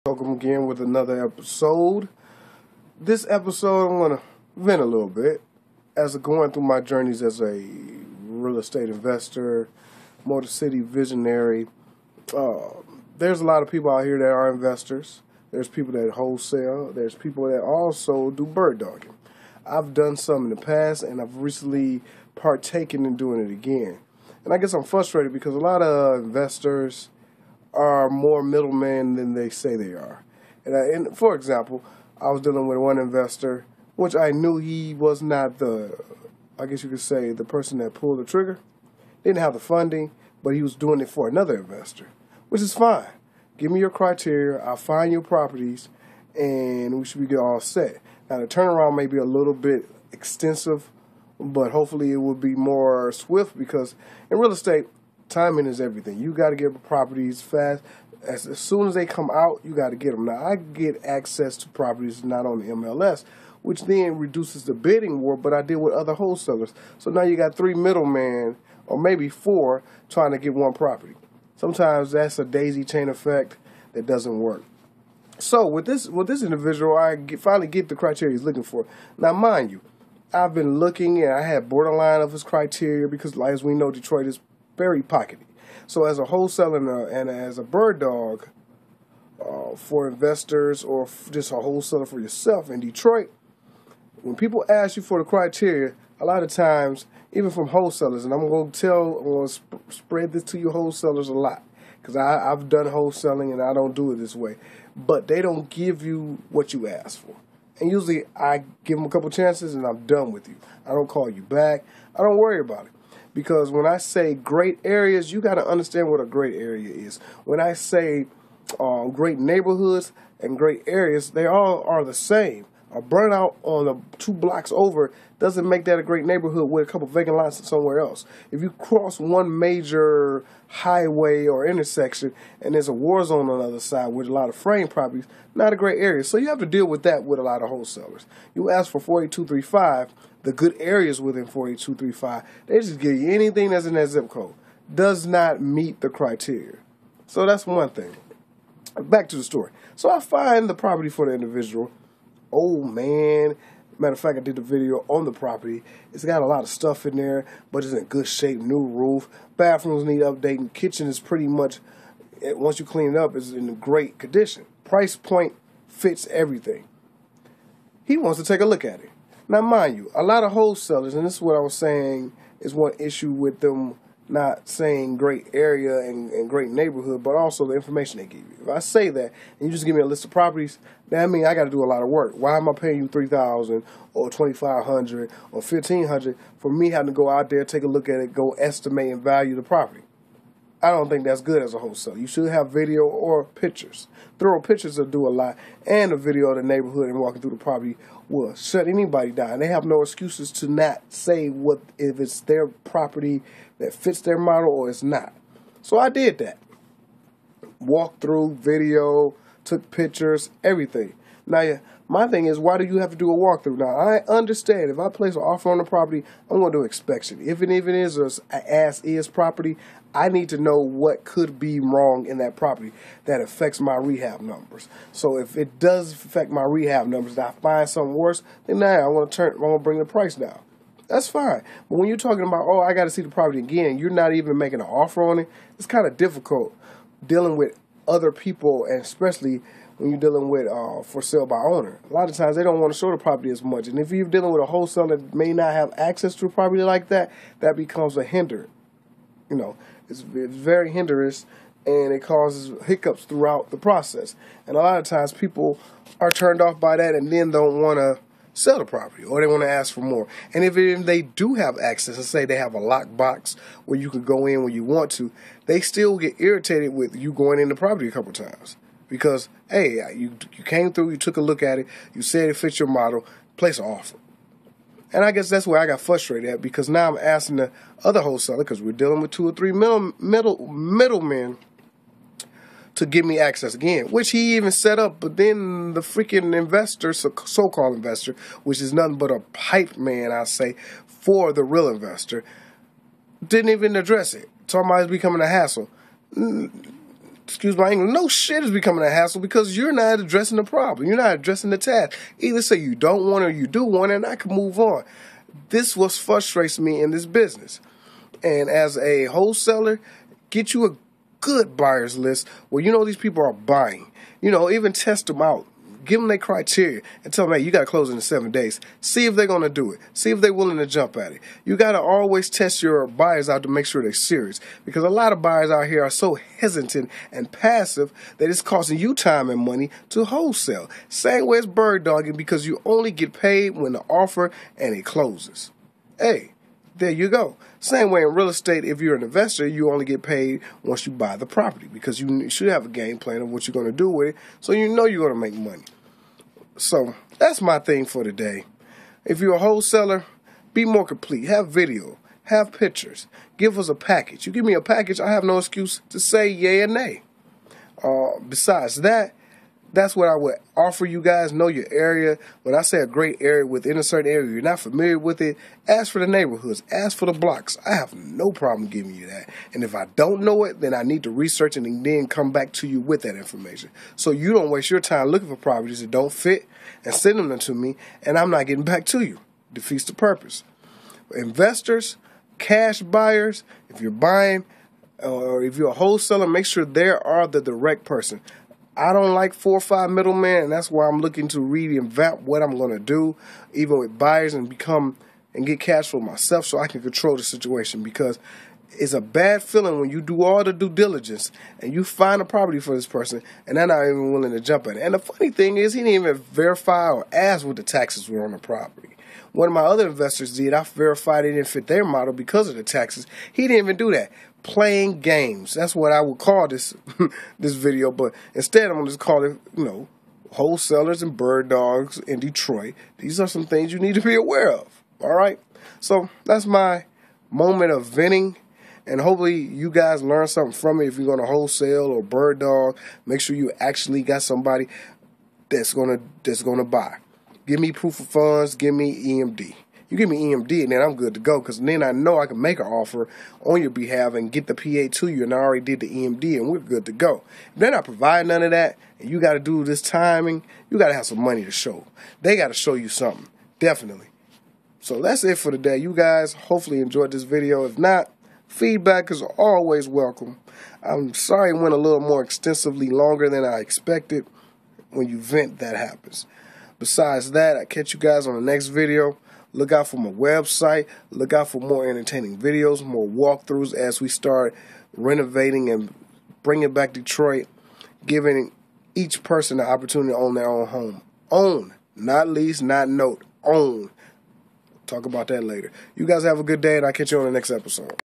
Holcomb again with another episode. This episode I'm going to vent a little bit as I'm going through my journeys as a real estate investor, Motor City visionary. There's a lot of people out here that are investors. There's people that wholesale. There's people that also do bird dogging. I've done some in the past, and I've recently partaken in doing it again. And I guess I'm frustrated because a lot of investors are more middlemen than they say they are. And for example, I was dealing with one investor, which I knew he was not I guess you could say, the person that pulled the trigger. Didn't have the funding, but he was doing it for another investor, which is fine. Give me your criteria, I'll find your properties, and we should be all set. Now, the turnaround may be a little bit extensive, but hopefully it will be more swift because in real estate, timing is everything. You got to get properties fast. As soon as they come out, you got to get them. Now, I get access to properties not on the MLS, which then reduces the bidding war, but I deal with other wholesalers. So now you got 3 middlemen, or maybe 4, trying to get one property. Sometimes that's a daisy chain effect that doesn't work. So with this individual, I finally get the criteria he's looking for. Now, mind you, I've been looking, and I had borderline of his criteria because, as we know, Detroit is very pockety. So as a wholesaler and as a bird dog for investors or just a wholesaler for yourself in Detroit, when people ask you for the criteria, a lot of times, even from wholesalers, and I'm going to spread this to you wholesalers a lot because I've done wholesaling and I don't do it this way, but they don't give you what you ask for. And usually I give them a couple chances and I'm done with you. I don't call you back. I don't worry about it. Because when I say great areas, you got to understand what a great area is. When I say great neighborhoods and great areas, they all are the same. A burnout on the 2 blocks over doesn't make that a great neighborhood with a couple vacant lots somewhere else. If you cross one major highway or intersection and there's a war zone on the other side with a lot of frame properties, not a great area. So you have to deal with that with a lot of wholesalers. You ask for 48235, the good areas within 48235, they just give you anything that's in that zip code. Does not meet the criteria. So that's one thing. Back to the story. So I find the property for the individual. Oh, man. Matter of fact, I did the video on the property. It's got a lot of stuff in there, but it's in good shape, new roof. Bathrooms need updating. Kitchen is pretty much, once you clean it up, is in great condition. Price point fits everything. He wants to take a look at it. Now, mind you, a lot of wholesalers, and this is what I was saying, is one issue with them not saying great area and great neighborhood, but also the information they give you. If I say that, and you just give me a list of properties, that means I got to do a lot of work. Why am I paying you $3,000 or $2,500 or $1,500 for me having to go out there, take a look at it, go estimate and value the property? I don't think that's good as a wholesaler. You should have video or pictures. Thorough pictures will do a lot, and a video of the neighborhood and walking through the property will shut anybody down. They have no excuses to not say what if it's their property that fits their model or it's not. So I did that. Walked through, video, took pictures, everything. Now, my thing is, why do you have to do a walkthrough? Now, I understand if I place an offer on the property, I'm going to do inspection. If it is an as-is property, I need to know what could be wrong in that property that affects my rehab numbers. So if it does affect my rehab numbers and I find something worse, then now I want to bring the price down. That's fine. But when you're talking about, I got to see the property again, you're not even making an offer on it, it's kind of difficult dealing with other people, and especially when you're dealing with for sale by owner. A lot of times they don't want to show the property as much. And if you're dealing with a wholesaler that may not have access to a property like that, that becomes a hindrance. You know, it's very hindrance, and it causes hiccups throughout the process. And a lot of times people are turned off by that and then don't want to sell the property, or they want to ask for more. And if they do have access, let's say they have a lockbox where you can go in when you want to, they still get irritated with you going in the property a couple times. Because, hey, you came through, you took a look at it, you said it fits your model, place an offer. And I guess that's where I got frustrated at, because now I'm asking the other wholesaler, because we're dealing with 2 or 3 middlemen, to give me access again, which he even set up. But then the freaking investor, so-called investor, which is nothing but a hype man, I say, for the real investor, didn't even address it. Talking about it's becoming a hassle. excuse my English, no shit is becoming a hassle because you're not addressing the problem. You're not addressing the task. Either say you don't want it or you do want it, and I can move on. This what frustrates me in this business. And as a wholesaler, get you a good buyers list where you know these people are buying. You know, even test them out. Give them their criteria and tell them, hey, you got to close in 7 days. See if they're going to do it. See if they're willing to jump at it. You got to always test your buyers out to make sure they're serious. Because a lot of buyers out here are so hesitant and passive that it's costing you time and money to wholesale. Same way as bird dogging, because you only get paid when the offer and it closes. Hey, there you go. Same way in real estate, if you're an investor, you only get paid once you buy the property because you should have a game plan of what you're going to do with it so you know you're going to make money. So that's my thing for today. If you're a wholesaler, be more complete. Have video. Have pictures. Give us a package. You give me a package, I have no excuse to say yay or nay. Besides that, that's what I would offer you guys. Know your area. When I say a great area within a certain area, you're not familiar with it, ask for the neighborhoods. Ask for the blocks. I have no problem giving you that. And if I don't know it, then I need to research it and then come back to you with that information. So you don't waste your time looking for properties that don't fit and send them to me, and I'm not getting back to you. Defeats the purpose. Investors, cash buyers, if you're buying or if you're a wholesaler, make sure there are the direct person. I don't like 4 or 5 middlemen, and that's why I'm looking to reinvent what I'm going to do, even with buyers, and get cash flow myself so I can control the situation, because it's a bad feeling when you do all the due diligence and you find a property for this person and they're not even willing to jump at it. And the funny thing is, he didn't even verify or ask what the taxes were on the property. One of my other investors did. I verified it didn't fit their model because of the taxes. He didn't even do that. Playing games. That's what I would call this this video. But instead, I'm going to just call it, wholesalers and bird dogs in Detroit. These are some things you need to be aware of. All right? So that's my moment of venting. And hopefully you guys learn something from it. If you're going to wholesale or bird dog, make sure you actually got somebody that's gonna buy. Give me proof of funds. Give me EMD. You give me EMD, and then I'm good to go, because then I know I can make an offer on your behalf and get the PA to you, and I already did the EMD, and we're good to go. If they're not providing none of that, and you got to do this timing, you got to have some money to show. They got to show you something, definitely. So that's it for today. You guys hopefully enjoyed this video. If not, feedback is always welcome. I'm sorry it went a little more extensively longer than I expected. When you vent, that happens. Besides that, I'll catch you guys on the next video. Look out for my website. Look out for more entertaining videos, more walkthroughs as we start renovating and bringing back Detroit, giving each person the opportunity to own their own home. Own, not lease, not note. Own. Talk about that later. You guys have a good day, and I'll catch you on the next episode.